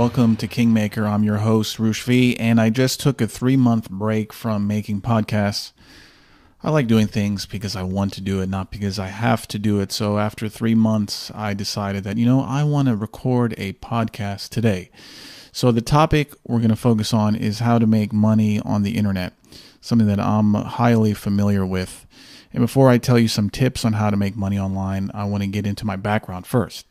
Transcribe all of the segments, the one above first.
welcome to Kingmaker. I'm your host, Roosh V, and I just took a 3-month break from making podcasts. I like doing things because I want to do it, not because I have to do it. So after 3 months, I decided that, I want to record a podcast today. So the topic we're going to focus on is how to make money on the internet, something that I'm highly familiar with. And before I tell you some tips on how to make money online, I want to get into my background first.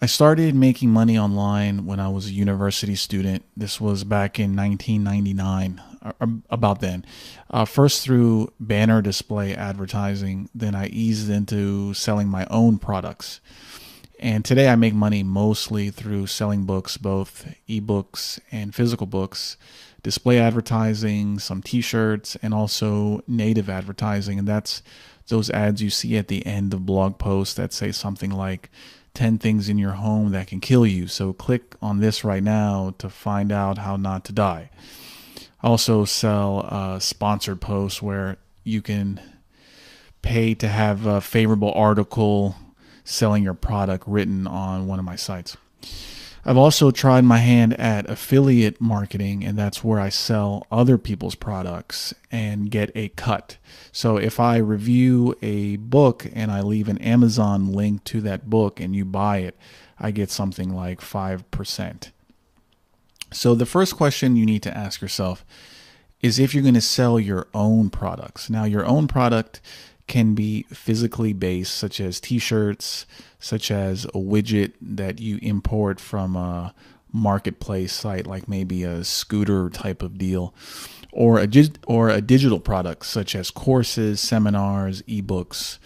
I started making money online when I was a university student. This was back in 1999, about then. First through banner display advertising, then I eased into selling my own products. And today I make money mostly through selling books, both ebooks and physical books, display advertising, some t-shirts, and also native advertising. And that's those ads you see at the end of blog posts that say something like 10 things in your home that can kill you. So click on this right now to find out how not to die. I also sell sponsored posts where you can pay to have a favorable article selling your product written on one of my sites. I've also tried my hand at affiliate marketing, and that's where I sell other people's products and get a cut. So if I review a book and I leave an Amazon link to that book and you buy it, I get something like 5%. So the first question you need to ask yourself is if you're going to sell your own products. Now, your own product can be physically based, such as t-shirts, such as a widget that you import from a marketplace site, like maybe a scooter type of deal, or a digital product, such as courses, seminars, ebooks.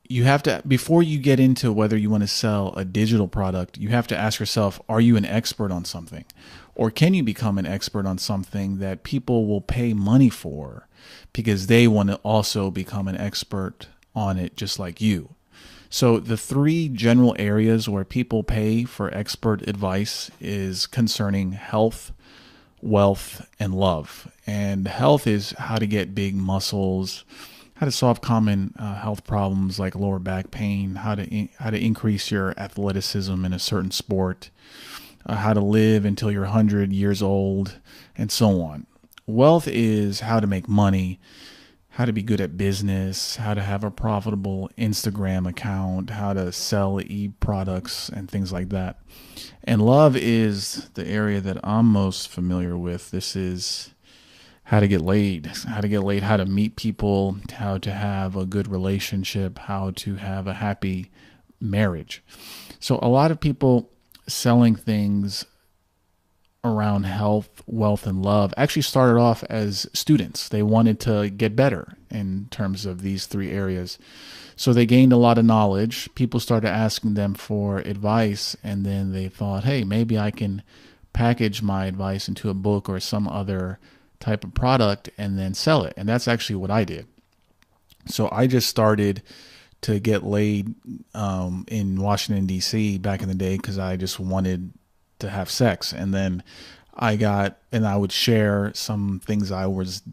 You have to, before you get into whether you want to sell a digital product, you have to ask yourself, are you an expert on something? Or can you become an expert on something that people will pay money for because they want to also become an expert on it just like you? So the 3 general areas where people pay for expert advice is concerning health, wealth, and love. And health is how to get big muscles, how to solve common health problems like lower back pain, how to increase your athleticism in a certain sport, how to live until you're 100 years old, and so on. Wealth is how to make money, how to be good at business, how to have a profitable Instagram account, how to sell e-products and things like that. And love is the area that I'm most familiar with. This is how to get laid, how to meet people, how to have a good relationship, how to have a happy marriage. So a lot of people selling things around health, wealth, and love actually started off as students. They wanted to get better in terms of these 3 areas. So they gained a lot of knowledge. People started asking them for advice, and then they thought, hey, maybe I can package my advice into a book or some other type of product and then sell it. And that's actually what I did. So I just started to get laid in Washington, D.C. back in the day because I just wanted to have sex. And then I would share some things I was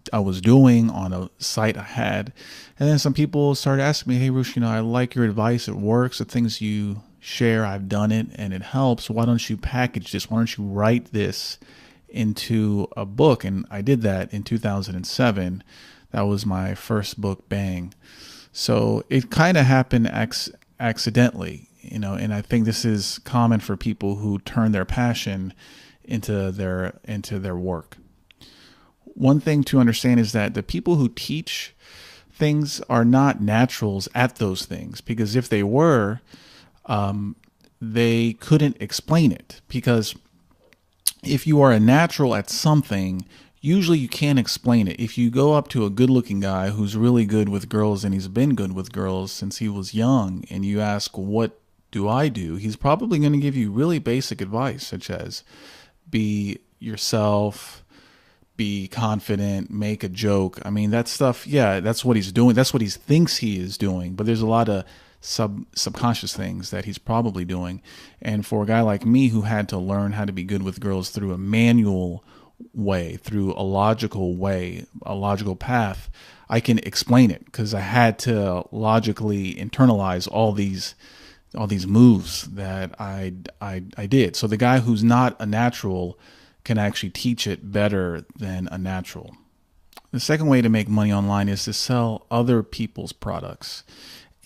doing on a site I had. And then some people started asking me, hey, Roosh, I like your advice. It works. The things you share, I've done it and it helps. Why don't you package this? Why don't you write this into a book? And I did that in 2007. That was my first book, Bang. So it kind of happened accidentally, and I think this is common for people who turn their passion into their work. One thing to understand is that the people who teach things are not naturals at those things, because if they were, they couldn't explain it. Because if you are a natural at something, usually you can't explain it. If you go up to a good-looking guy who's really good with girls and he's been good with girls since he was young, and you ask, what do I do? He's probably going to give you really basic advice, such as be yourself, be confident, make a joke. I mean, that stuff, yeah, that's what he's doing. That's what he thinks he is doing. But there's a lot of subconscious things that he's probably doing. And for a guy like me who had to learn how to be good with girls through a manual way, through a logical way, a logical path, I can explain it because I had to logically internalize all these moves that I did. So the guy who's not a natural can actually teach it better than a natural. The second way to make money online is to sell other people's products.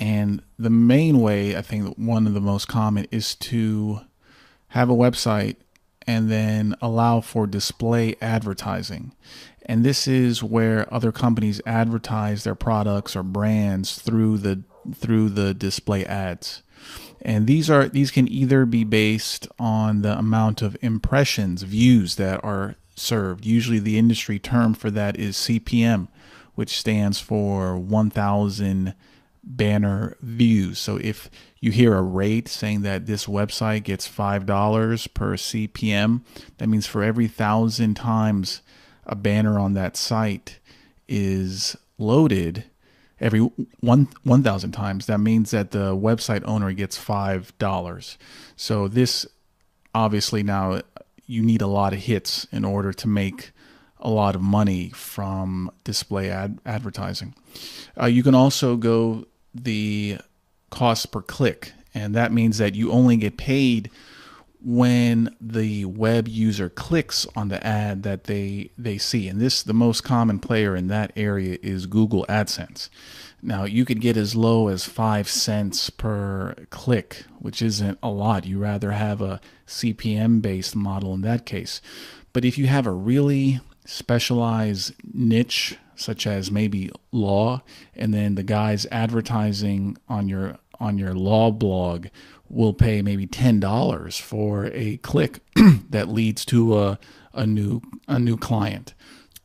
And the main way, I think one of the most common, is to have a website and then allow for display advertising. And this is where other companies advertise their products or brands through the display ads. And these can either be based on the amount of impressions, views that are served. Usually the industry term for that is CPM, which stands for 1,000 banner views. So if you hear a rate saying that this website gets $5 per CPM, that means for every 1,000 times a banner on that site is loaded, every 1,000 times, that means that the website owner gets $5. So this, obviously, now you need a lot of hits in order to make a lot of money from display advertising. You can also go the cost per click, and that means that you only get paid when the web user clicks on the ad that they see. And the most common player in that area is Google AdSense. Now you could get as low as 5 cents per click, which isn't a lot. You rather have a CPM based model in that case. But if you have a really specialized niche, such as maybe law, and then the guys advertising on your law blog will pay maybe $10 for a click that leads to a new client.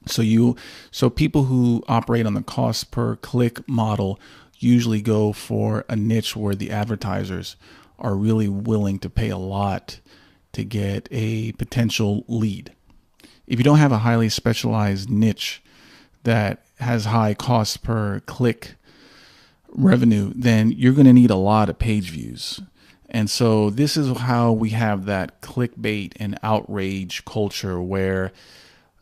So people who operate on the cost per click model usually go for a niche where the advertisers are really willing to pay a lot to get a potential lead. If you don't have a highly specialized niche that has high cost per click revenue, then you're going to need a lot of page views. And so this is how we have that clickbait and outrage culture where,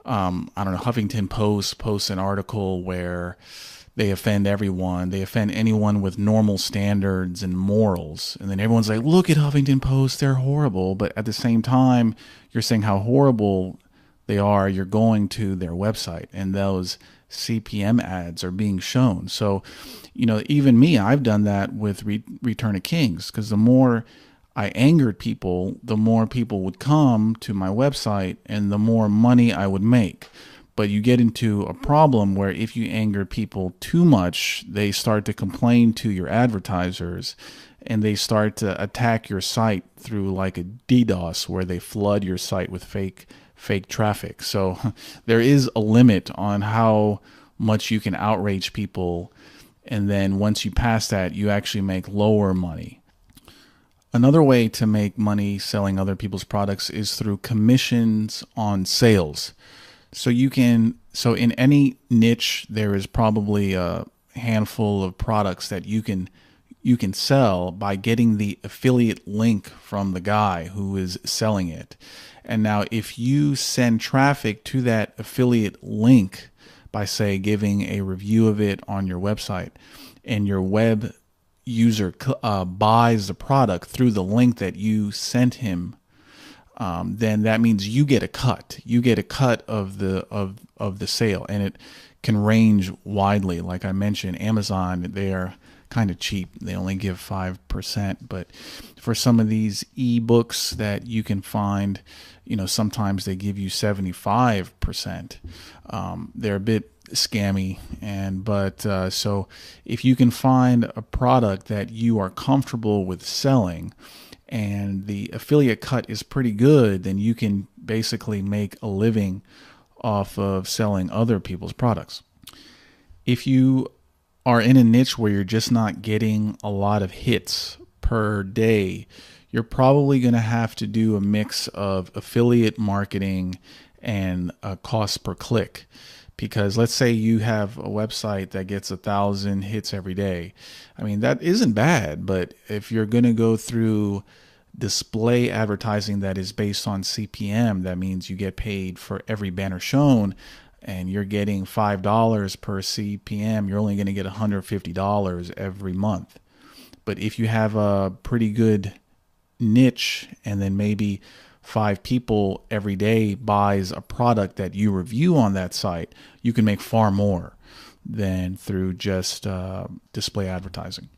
I don't know, Huffington Post posts an article where they offend everyone. They offend anyone with normal standards and morals. And then everyone's like, look at Huffington Post, they're horrible. But at the same time, you're saying how horrible they are. You're going to their website and those CPM ads are being shown. So, even me, I've done that with Return of Kings, because the more I angered people, the more people would come to my website and the more money I would make. But you get into a problem where if you anger people too much, they start to complain to your advertisers and they start to attack your site through like a DDoS, where they flood your site with fake traffic. So there is a limit on how much you can outrage people. And then once you pass that, you actually make lower money. Another way to make money selling other people's products is through commissions on sales. So in any niche, there is probably a handful of products that you can sell by getting the affiliate link from the guy who is selling it. And now if you send traffic to that affiliate link by, say, giving a review of it on your website, and your web user buys the product through the link that you sent him, then that means you get a cut. You get a cut of the sale, and it can range widely. Like I mentioned, Amazon, they are kind of cheap. They only give 5%, but for some of these ebooks that you can find, sometimes they give you 75%. They're a bit scammy, so if you can find a product that you are comfortable with selling and the affiliate cut is pretty good, then you can basically make a living off of selling other people's products. If you are in a niche where you're just not getting a lot of hits per day, you're probably going to have to do a mix of affiliate marketing and a cost per click. Because let's say you have a website that gets 1,000 hits every day. I mean, that isn't bad, but if you're going to go through display advertising that is based on CPM, that means you get paid for every banner shown, and you're getting $5 per CPM, you're only going to get $150 every month. But if you have a pretty good niche, and then maybe 5 people every day buys a product that you review on that site, you can make far more than through just display advertising.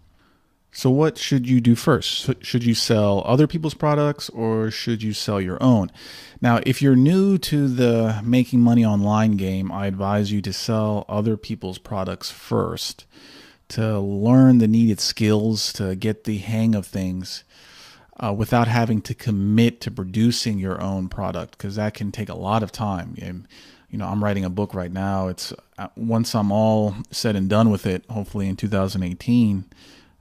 So what should you do first? Should you sell other people's products, or should you sell your own? Now, if you're new to the making money online game, I advise you to sell other people's products first to learn the needed skills, to get the hang of things without having to commit to producing your own product, because that can take a lot of time. And, I'm writing a book right now. It's once I'm all said and done with it, hopefully in 2018,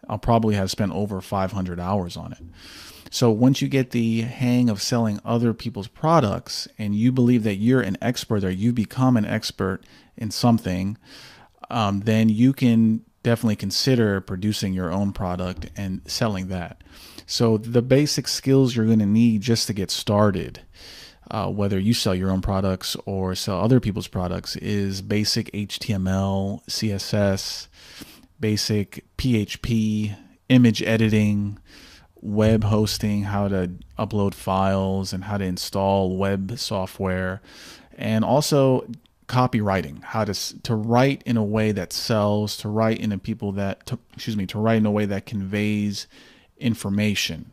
I'll probably have spent over 500 hours on it. So once you get the hang of selling other people's products and you believe that you're an expert, or you become an expert in something, then you can definitely consider producing your own product and selling that. So the basic skills you're going to need just to get started, whether you sell your own products or sell other people's products, is basic HTML, CSS, basic PHP, image editing, web hosting, how to upload files and how to install web software, and also copywriting, how to write in a way that sells, to write in to write in a way that conveys information.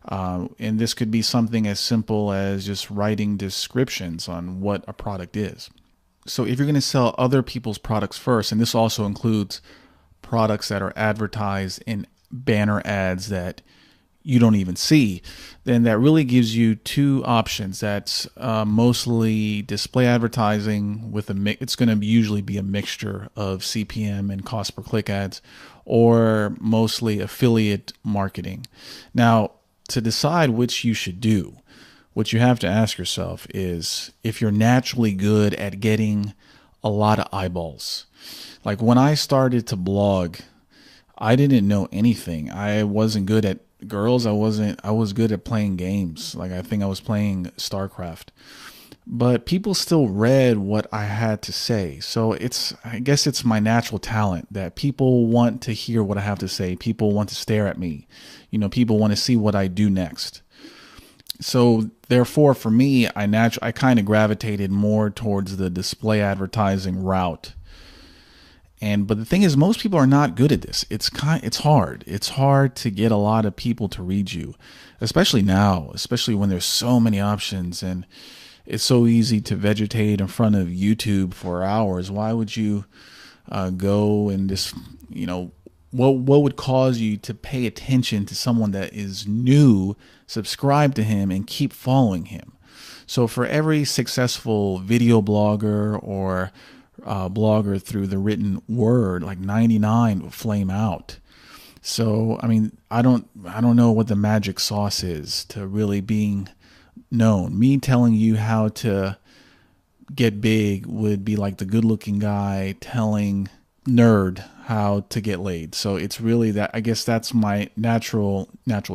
And this could be something as simple as just writing descriptions on what a product is. So if you're going to sell other people's products first, and this also includes products that are advertised in banner ads that you don't even see, then that really gives you two options. That's mostly display advertising with it's going to usually be a mixture of CPM and cost per click ads, or mostly affiliate marketing. Now, to decide which you should do, what you have to ask yourself is if you're naturally good at getting a lot of eyeballs. Like when I started to blog, I didn't know anything. I wasn't good at girls. I was good at playing games. Like I think I was playing StarCraft. But people still read what I had to say. So I guess it's my natural talent that people want to hear what I have to say. People want to stare at me. People want to see what I do next. So therefore, for me, I kind of gravitated more towards the display advertising route. But the thing is, most people are not good at this. It's hard. It's hard to get a lot of people to read you, especially now, especially when there's so many options and it's so easy to vegetate in front of YouTube for hours. Why would you go and just, what would cause you to pay attention to someone that is new, subscribe to him, and keep following him? So for every successful video blogger or blogger through the written word, like 99 will flame out. So, I don't know what the magic sauce is to really being known. Me telling you how to get big would be like the good-looking guy telling nerd how to get laid. So it's really that, I guess that's my natural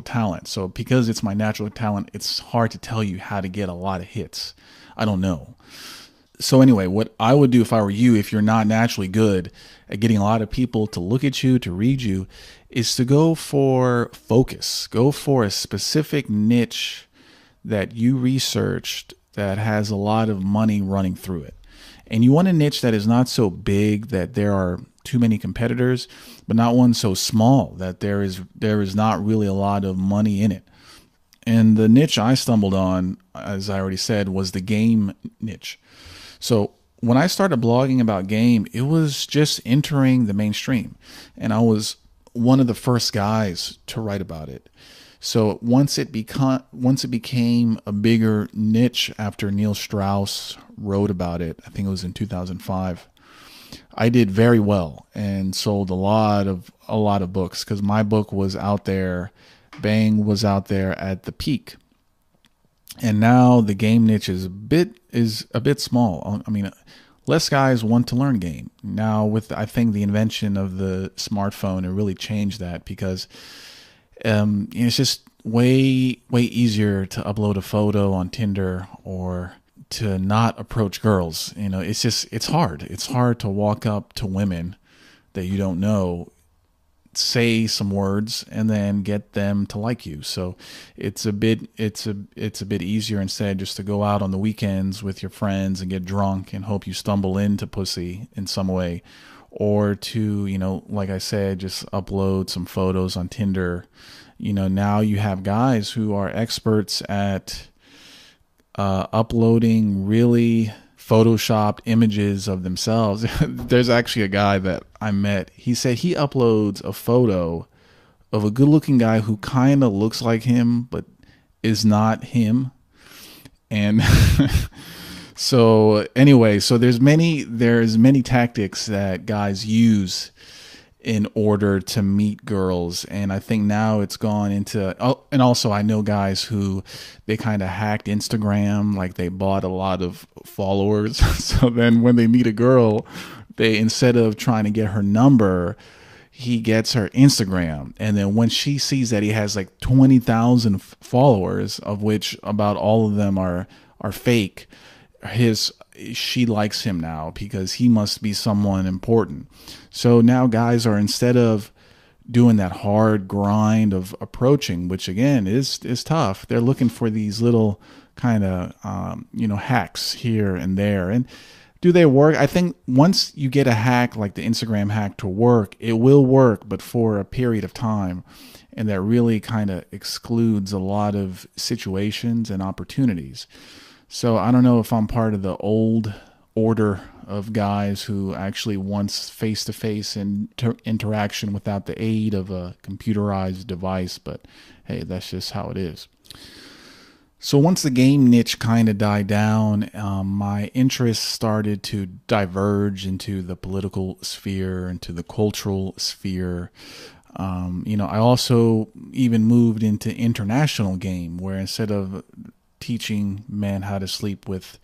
talent. So because it's my natural talent, it's hard to tell you how to get a lot of hits. I don't know. So anyway, what I would do if I were you, if you're not naturally good at getting a lot of people to look at you, to read you, is to go for focus. Go for a specific niche that you researched that has a lot of money running through it. And you want a niche that is not so big that there are too many competitors, but not one so small that there is not really a lot of money in it. And the niche I stumbled on, as I already said, was the game niche. So when I started blogging about game, it was just entering the mainstream. And I was one of the first guys to write about it. So once it became a bigger niche after Neil Strauss wrote about it, I think it was in 2005, I did very well and sold a lot of books because my book was out there. Bang was out there at the peak. And now the game niche is a bit small. Less guys want to learn game. Now with, I think, the invention of the smartphone, it really changed that because it's just way easier to upload a photo on Tinder or to not approach girls. It's hard. It's hard to walk up to women that you don't know say some words and then get them to like you. So it's a bit easier instead just to go out on the weekends with your friends and get drunk and hope you stumble into pussy in some way, or to, like I said, just upload some photos on Tinder. Now you have guys who are experts at uploading really photoshopped images of themselves. There's actually a guy that I met. He said he uploads a photo of a good-looking guy who kind of looks like him but is not him. And so anyway, so there's many tactics that guys use in order to meet girls. And I think now it's gone into, and also I know guys who they kind of hacked Instagram, like they bought a lot of followers. So then when they meet a girl, they, instead of trying to get her number, he gets her Instagram. And then when she sees that he has like 20,000 followers, of which about all of them are fake, she likes him now because he must be someone important. So now guys are, instead of doing that hard grind of approaching, which again is tough, they're looking for these little kind of hacks here and there. And do they work? I think once you get a hack like the Instagram hack to work, it will work, but for a period of time. And that really kind of excludes a lot of situations and opportunities. So I don't know if I'm part of the old order of guys who actually wants face-to-face interaction without the aid of a computerized device, but hey, that's just how it is. So once the game niche kind of died down, my interests started to diverge into the political sphere, into the cultural sphere. I also even moved into international game, where instead of teaching men how to sleep with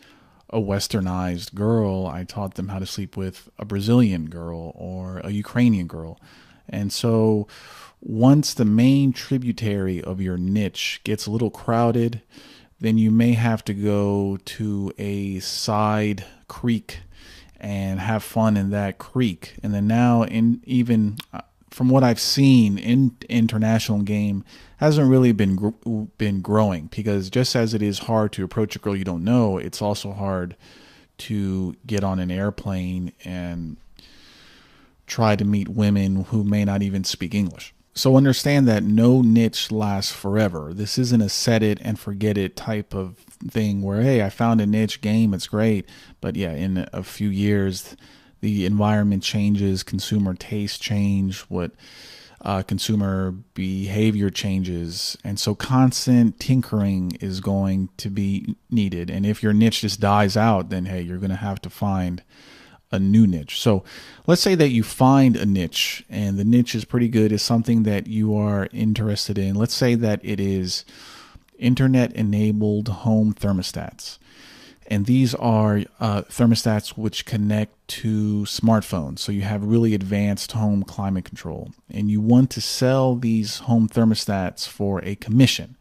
a westernized girl, I taught them how to sleep with a Brazilian girl or a Ukrainian girl. And so once the main tributary of your niche gets a little crowded, then you may have to go to a side creek and have fun in that creek. And then now, from what I've seen in international game, hasn't really been growing, because just as it is hard to approach a girl you don't know, it's also hard to get on an airplane and try to meet women who may not even speak English. So understand that no niche lasts forever. This isn't a set it and forget it type of thing where, hey, I found a niche game, it's great, but yeah, in a few years the environment changes, consumer tastes change, consumer behavior changes, and so constant tinkering is going to be needed. And if your niche just dies out, then hey, you're going to have to find a new niche. So let's say that you find a niche and the niche is pretty good, is something that you are interested in. Let's say that it is internet enabled home thermostats. And these are thermostats which connect to smartphones. So you have really advanced home climate control. And you want to sell these home thermostats for a commission.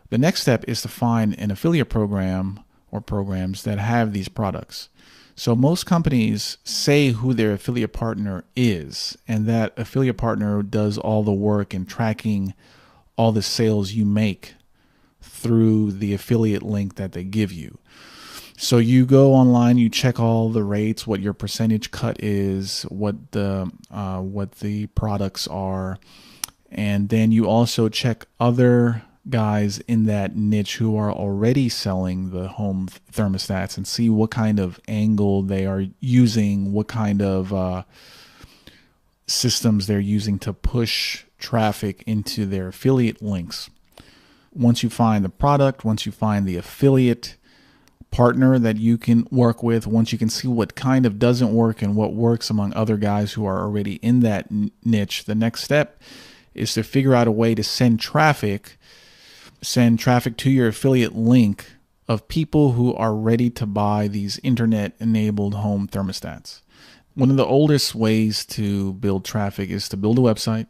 The next step is to find an affiliate program or programs that have these products. So most companies say who their affiliate partner is, and that affiliate partner does all the work in tracking all the sales you make through the affiliate link that they give you. So you go online, you check all the rates, what your percentage cut is, what the products are, and then you also check other guys in that niche who are already selling the home thermostats and see what kind of angle they are using, what kind of systems they're using to push traffic into their affiliate links. Once you find the product, once you find the affiliate partner that you can work with, once you can see what kind of doesn't work and what works among other guys who are already in that niche, the next step is to figure out a way to send traffic to your affiliate link of people who are ready to buy these internet-enabled home thermostats. One of the oldest ways to build traffic is to build a website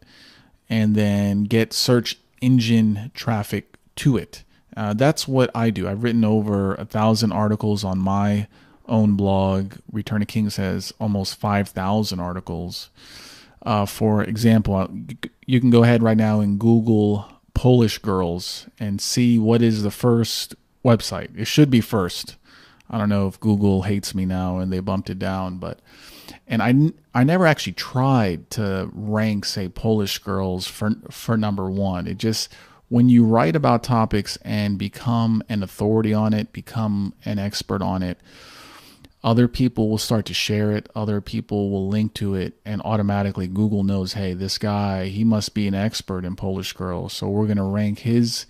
and then get search engine traffic to it. That's what I do. I've written over 1,000 articles on my own blog. Return of Kings has almost 5,000 articles. For example, you can go ahead right now and Google Polish girls and see what is the first website. It should be first. I don't know if Google hates me now and they bumped it down, but and I never actually tried to rank, say, Polish girls for number one. It just, when you write about topics and become an authority on it, become an expert on it, other people will start to share it. Other people will link to it, and automatically Google knows, hey, this guy, he must be an expert in Polish girls. So we're going to rank his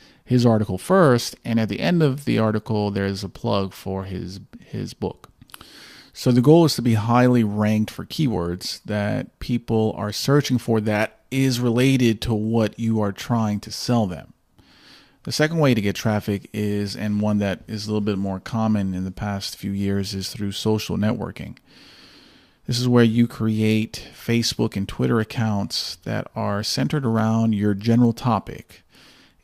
article first, and at the end of the article, there's a plug for his book. So the goal is to be highly ranked for keywords that people are searching for that is related to what you are trying to sell them. The second way to get traffic is, and one that is a little bit more common in the past few years, is through social networking. This is where you create Facebook and Twitter accounts that are centered around your general topic,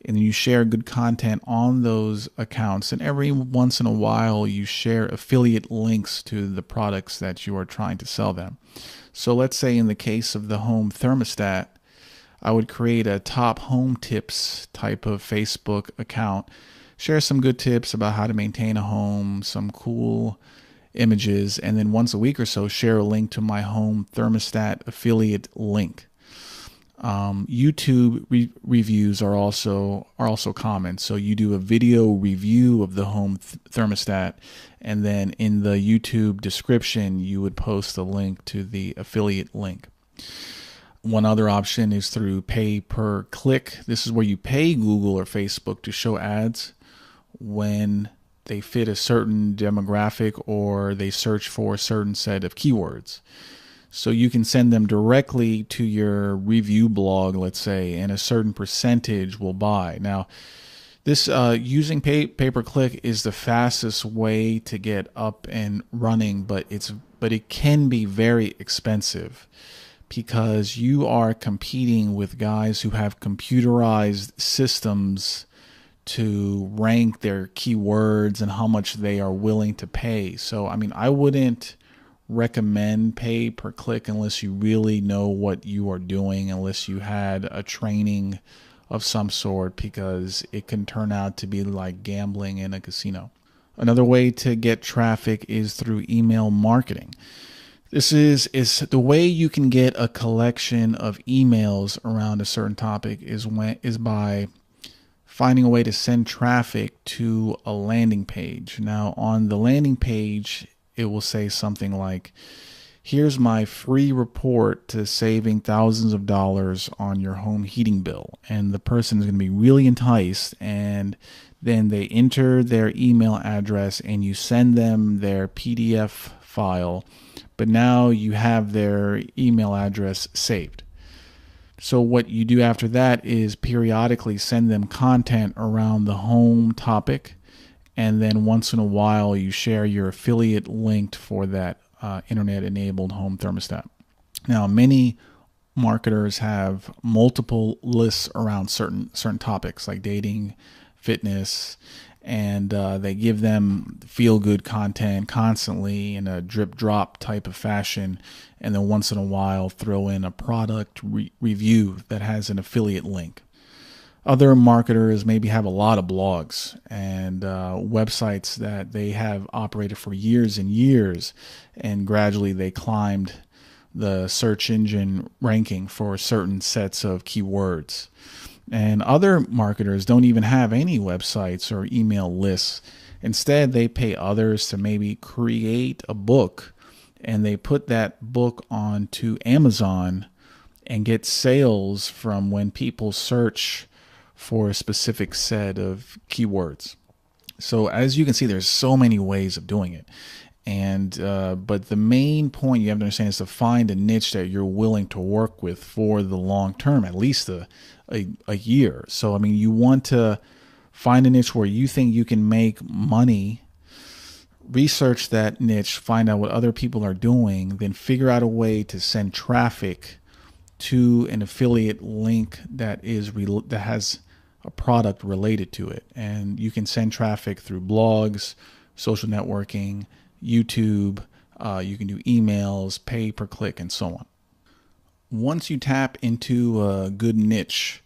and you share good content on those accounts, and every once in a while you share affiliate links to the products that you are trying to sell them. So let's say in the case of the home thermostat, I would create a top home tips type of Facebook account, share some good tips about how to maintain a home, some cool images, and then once a week or so share a link to my home thermostat affiliate link. YouTube reviews are also common. So you do a video review of the home thermostat, and then in the YouTube description you would post a link to the affiliate link. One other option is through pay per click. This is where you pay Google or Facebook to show ads when they fit a certain demographic or they search for a certain set of keywords. So you can send them directly to your review blog, let's say, and a certain percentage will buy. Now, this using pay per click is the fastest way to get up and running, but it can be very expensive, because you are competing with guys who have computerized systems to rank their keywords and how much they are willing to pay. So, I mean, I wouldn't recommend pay per click unless you really know what you are doing, unless you had a training of some sort, because it can turn out to be like gambling in a casino. Another way to get traffic is through email marketing. This is the way you can get a collection of emails around a certain topic is by finding a way to send traffic to a landing page. Now, on the landing page, it will say something like, here's my free report to saving thousands of dollars on your home heating bill. And the person is going to be really enticed, and then they enter their email address and you send them their PDF file. But now you have their email address saved. So what you do after that is periodically send them content around the home topic, and then once in a while you share your affiliate link for that internet-enabled home thermostat. Now, many marketers have multiple lists around certain topics like dating, fitness, and they give them feel-good content constantly in a drip-drop type of fashion, and then once in a while throw in a product review that has an affiliate link. Other marketers maybe have a lot of blogs and websites that they have operated for years and years, and gradually they climbed the search engine ranking for certain sets of keywords. And other marketers don't even have any websites or email lists. Instead, they pay others to maybe create a book, and they put that book onto Amazon and get sales from when people search for a specific set of keywords. So as you can see, there's so many ways of doing it. And but the main point you have to understand is to find a niche that you're willing to work with for the long term, at least a year. So, I mean, you want to find a niche where you think you can make money, research that niche, find out what other people are doing, then figure out a way to send traffic to an affiliate link that has a product related to it. And you can send traffic through blogs, social networking, YouTube, you can do emails, pay per click, and so on. Once you tap into a good niche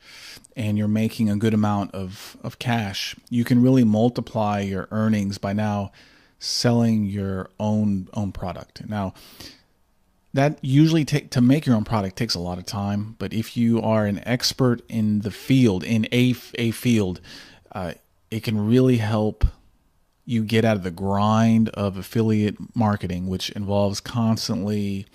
and you're making a good amount of cash, you can really multiply your earnings by now selling your own product. Now, that usually to make your own product takes a lot of time, but if you are an expert in the field, in a field, it can really help you get out of the grind of affiliate marketing, which involves constantly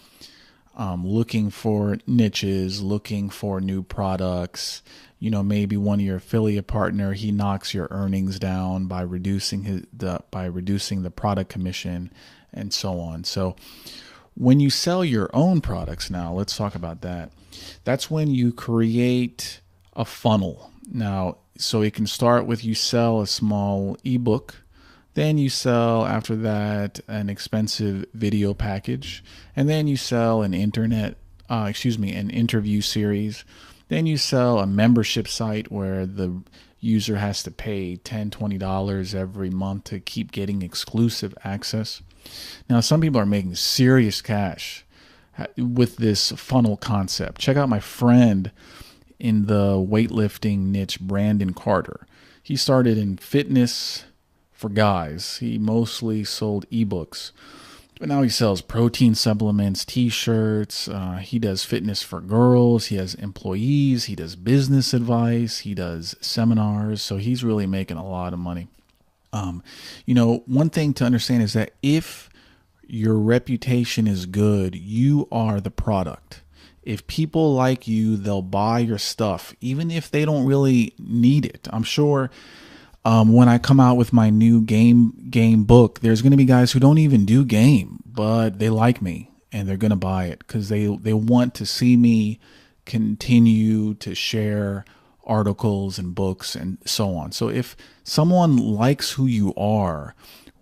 looking for niches, looking for new products. You know, maybe one of your affiliate partner, he knocks your earnings down by reducing the product commission and so on. So when you sell your own products, now let's talk about that. That's when you create a funnel. Now, so it can start with you sell a small ebook, then you sell after that an expensive video package, and then you sell an an interview series. Then you sell a membership site where the user has to pay $10, $20 every month to keep getting exclusive access. Now, some people are making serious cash with this funnel concept. Check out my friend in the weightlifting niche, Brandon Carter. He started in fitness for guys. He mostly sold ebooks, but now he sells protein supplements, t-shirts. He does fitness for girls. He has employees. He does business advice. He does seminars. So he's really making a lot of money. One thing to understand is that if your reputation is good, you are the product. If people like you, they'll buy your stuff, even if they don't really need it. I'm sure when I come out with my new game book, there's going to be guys who don't even do game, but they like me and they're going to buy it because they want to see me continue to share articles and books and so on. So if someone likes who you are,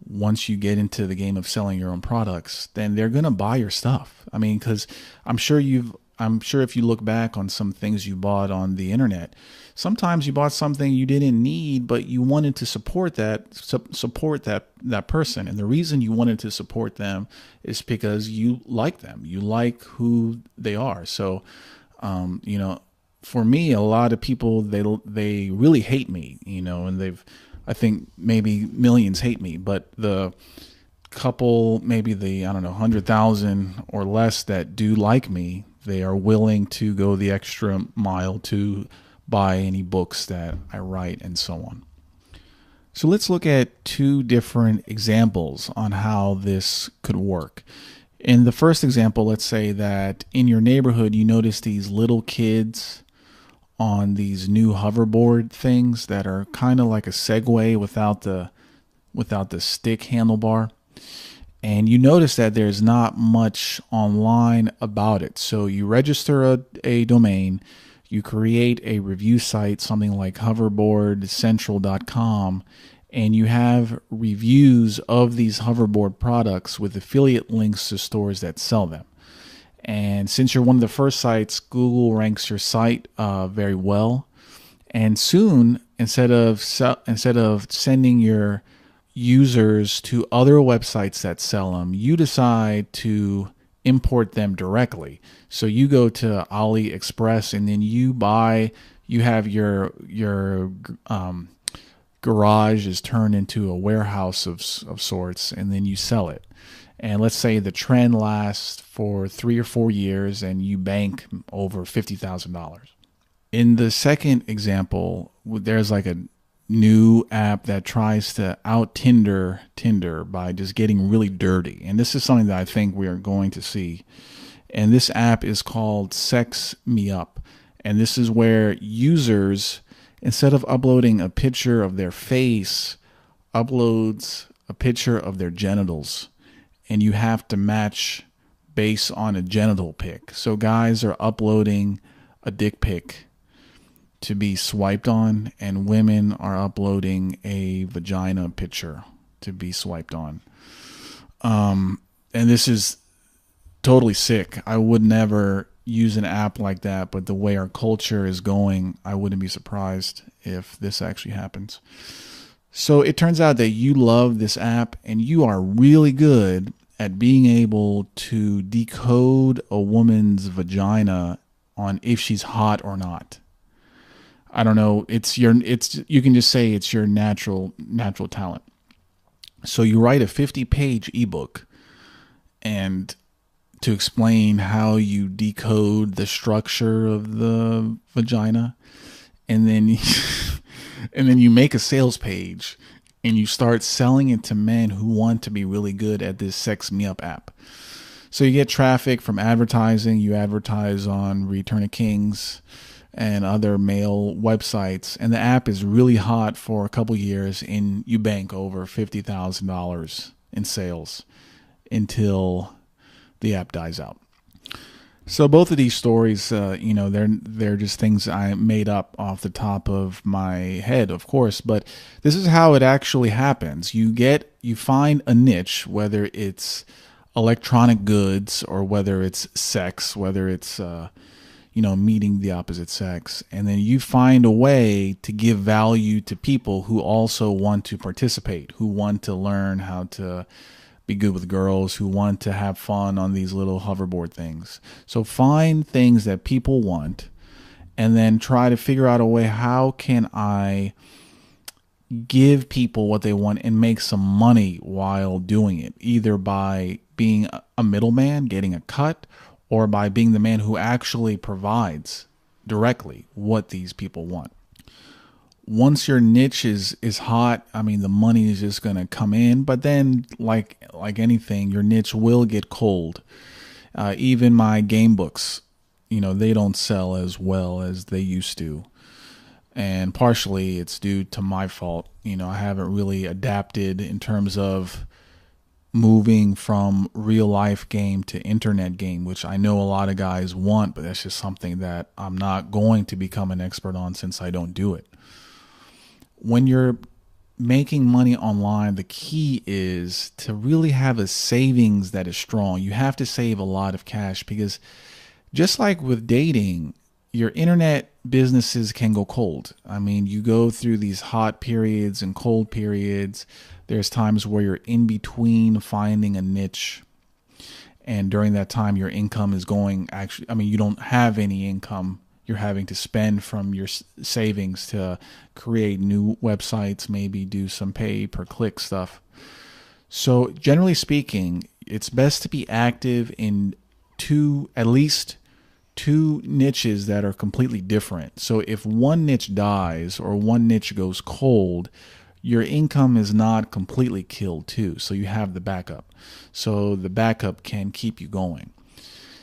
once you get into the game of selling your own products, then they're going to buy your stuff. I mean, because I'm sure if you look back on some things you bought on the internet, sometimes you bought something you didn't need, but you wanted to support that person. And the reason you wanted to support them is because you like them. You like who they are. So, for me, a lot of people, they really hate me, and I think maybe millions hate me, but the couple, maybe the, 100,000 or less that do like me, they are willing to go the extra mile to buy any books that I write and so on. So let's look at two different examples on how this could work. In the first example, let's say that in your neighborhood, you notice these little kids on these new hoverboard things that are kind of like a Segway without the stick handlebar. And you notice that there's not much online about it. So you register a domain, you create a review site, something like hoverboardcentral.com, and you have reviews of these hoverboard products with affiliate links to stores that sell them. And since you're one of the first sites, Google ranks your site very well. And soon, instead of sending your users to other websites that sell them, you decide to import them directly. So you go to AliExpress and then you have your garage is turned into a warehouse of sorts, and then you sell it. And let's say the trend lasts for 3 or 4 years and you bank over $50,000. In the second example, there's like a new app that tries to out Tinder by just getting really dirty. And this is something that I think we are going to see. And this app is called Sex Me Up. And this is where users, instead of uploading a picture of their face, uploads a picture of their genitals. And you have to match based on a genital pic. So guys are uploading a dick pic to be swiped on, and women are uploading a vagina picture to be swiped on. And this is totally sick. I would never use an app like that, but the way our culture is going, I wouldn't be surprised if this actually happens. So it turns out that you love this app and you are really good at being able to decode a woman's vagina on if she's hot or not. I don't know. You can just say it's your natural talent. So you write a 50-page ebook and to explain how you decode the structure of the vagina, and then and then you make a sales page and you start selling it to men who want to be really good at this Sex Me Up app. So you get traffic from advertising. You advertise on Return of Kings and other male websites, and the app is really hot for a couple years, and you bank over $50,000 in sales until the app dies out. So both of these stories, they're just things I made up off the top of my head, of course, but this is how it actually happens. You find a niche, whether it's electronic goods or whether it's sex, whether it's meeting the opposite sex, and then you find a way to give value to people who also want to participate, who want to learn how to be good with girls, who want to have fun on these little hoverboard things. So find things that people want and then try to figure out a way, how can I give people what they want and make some money while doing it, either by being a middleman, getting a cut, or by being the man who actually provides directly what these people want. Once your niche is hot, I mean, the money is just going to come in, but then like anything, your niche will get cold. Even my game books, they don't sell as well as they used to. And partially it's due to my fault. I haven't really adapted in terms of moving from real life game to internet game, which I know a lot of guys want, but that's just something that I'm not going to become an expert on since I don't do it. When you're making money online, the key is to really have a savings that is strong. You have to save a lot of cash, because just like with dating, your internet businesses can go cold. I mean, you go through these hot periods and cold periods. There's times where you're in between finding a niche, and during that time your income is going, you don't have any income. You're having to spend from your savings to create new websites, maybe do some pay per click stuff. So generally speaking, it's best to be active in at least two niches that are completely different. So if one niche dies or one niche goes cold, your income is not completely killed too. So you have the backup. So the backup can keep you going.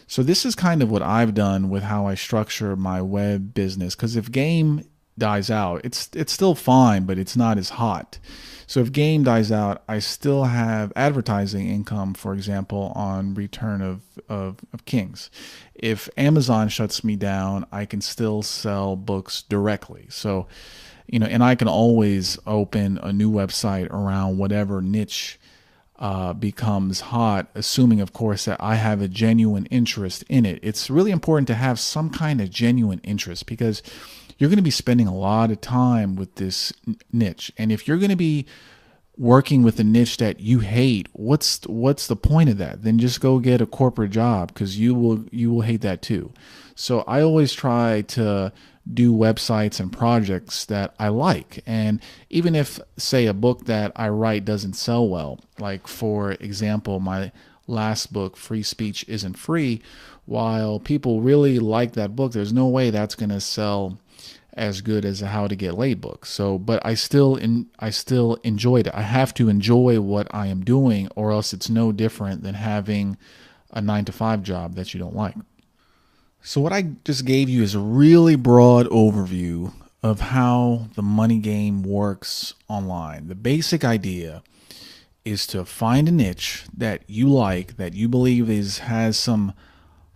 So this is kind of what I've done with how I structure my web business, because if game dies out, it's still fine, but it's not as hot. So if game dies out, I still have advertising income, for example, on Return of Kings. If Amazon shuts me down, I can still sell books directly. So, and I can always open a new website around whatever niche becomes hot, assuming, of course, that I have a genuine interest in it. It's really important to have some kind of genuine interest, because you're going to be spending a lot of time with this niche. And if you're going to be working with a niche that you hate, what's the point of that? Then just go get a corporate job, because you will hate that too. So I always try to do websites and projects that I like. And even if, say, a book that I write doesn't sell well, like for example, my last book, Free Speech Isn't Free, while people really like that book, there's no way that's going to sell as good as a How to Get Laid book. So, but I still enjoyed it. I have to enjoy what I am doing, or else it's no different than having a 9-to-5 job that you don't like. So what I just gave you is a really broad overview of how the money game works online. The basic idea is to find a niche that you like, that you believe has some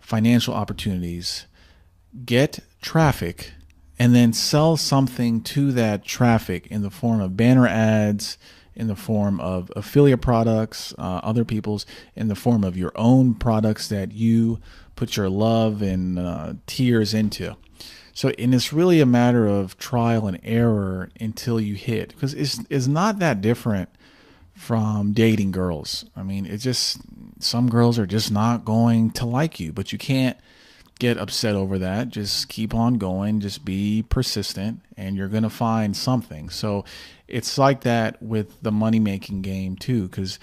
financial opportunities, get traffic, and then sell something to that traffic in the form of banner ads, in the form of affiliate products, other people's, in the form of your own products that you put your love and tears into. So, and it's really a matter of trial and error until you hit, because it's not that different from dating girls. I mean, it's just, some girls are just not going to like you, but you can't get upset over that. Just keep on going, just be persistent, and you're going to find something. So it's like that with the money making game too, because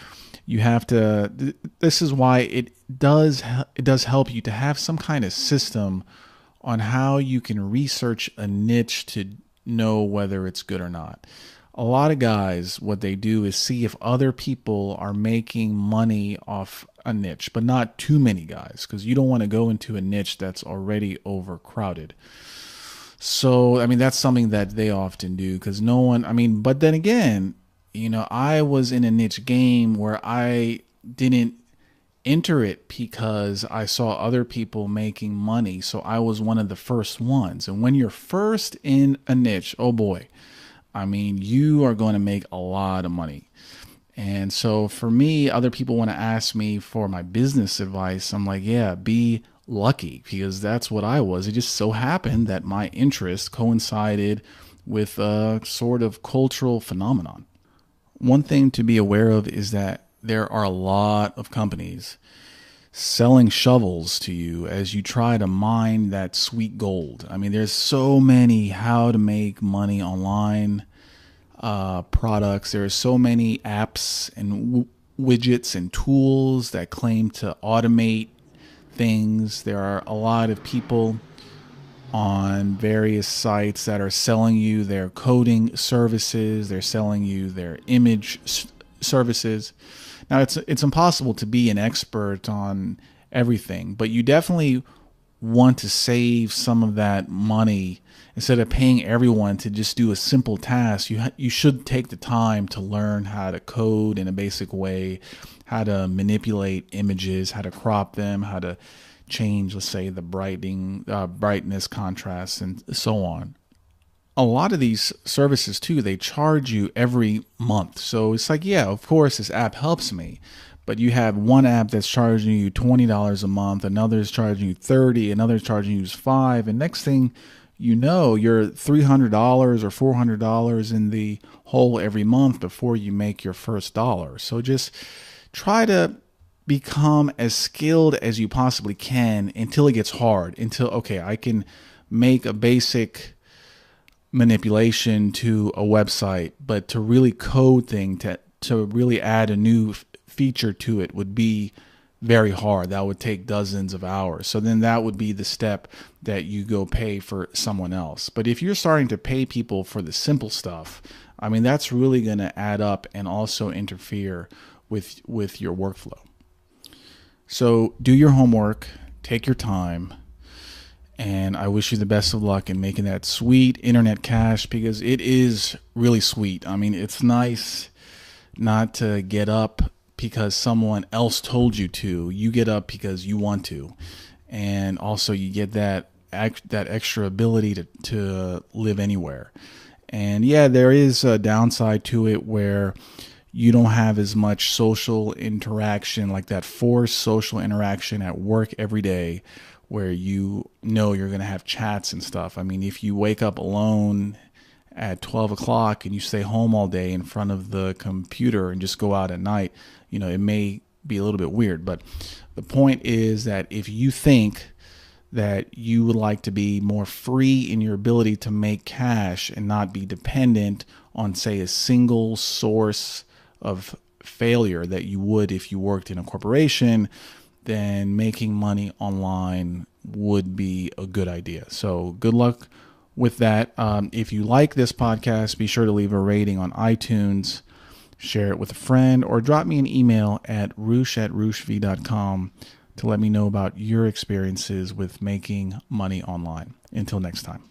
you have to, this is why it does help you to have some kind of system on how you can research a niche to know whether it's good or not. A lot of guys, what they do is see if other people are making money off a niche, but not too many guys, because you don't want to go into a niche that's already overcrowded. So, I mean, that's something that they often do because no one, I mean, but then again, I was in a niche game where I didn't enter it because I saw other people making money. So I was one of the first ones. And when you're first in a niche, oh boy, I mean, you are going to make a lot of money. And so for me, other people want to ask me for my business advice. I'm like, yeah, be lucky, because that's what I was. It just so happened that my interest coincided with a sort of cultural phenomenon. One thing to be aware of is that there are a lot of companies selling shovels to you as you try to mine that sweet gold. I mean, there's so many how to make money online products. There are so many apps and widgets and tools that claim to automate things. There are a lot of people on various sites that are selling you their coding services. They're selling you their image services. Now, it's impossible to be an expert on everything, but you definitely want to save some of that money. Instead of paying everyone to just do a simple task, you should take the time to learn how to code in a basic way, how to manipulate images, how to crop them, how to change, let's say, the brightness, contrast, and so on. A lot of these services too, they charge you every month. So it's like, yeah, of course this app helps me, but you have one app that's charging you $20 a month, another is charging you $30, another is charging you $5, and next thing you know, you're $300 or $400 in the hole every month before you make your first dollar. So just try to become as skilled as you possibly can until it gets hard, until, okay, I can make a basic manipulation to a website, but to really code thing, to really add a new feature to it would be very hard. That would take dozens of hours. So then that would be the step that you go pay for someone else. But if you're starting to pay people for the simple stuff, I mean, that's really going to add up and also interfere with your workflow. So do your homework, take your time, and I wish you the best of luck in making that sweet internet cash, because it is really sweet. I mean, it's nice not to get up because someone else told you to. You get up because you want to. And also you get that extra ability to live anywhere. And yeah, there is a downside to it where you don't have as much social interaction, like that forced social interaction at work every day, where you know you're going to have chats and stuff. I mean, if you wake up alone at 12 o'clock and you stay home all day in front of the computer and just go out at night, it may be a little bit weird. But the point is that if you think that you would like to be more free in your ability to make cash and not be dependent on, say, a single source of failure that you would if you worked in a corporation, then making money online would be a good idea. So good luck with that. If you like this podcast, be sure to leave a rating on iTunes, share it with a friend, or drop me an email at roosh@rooshv.com to let me know about your experiences with making money online. Until next time.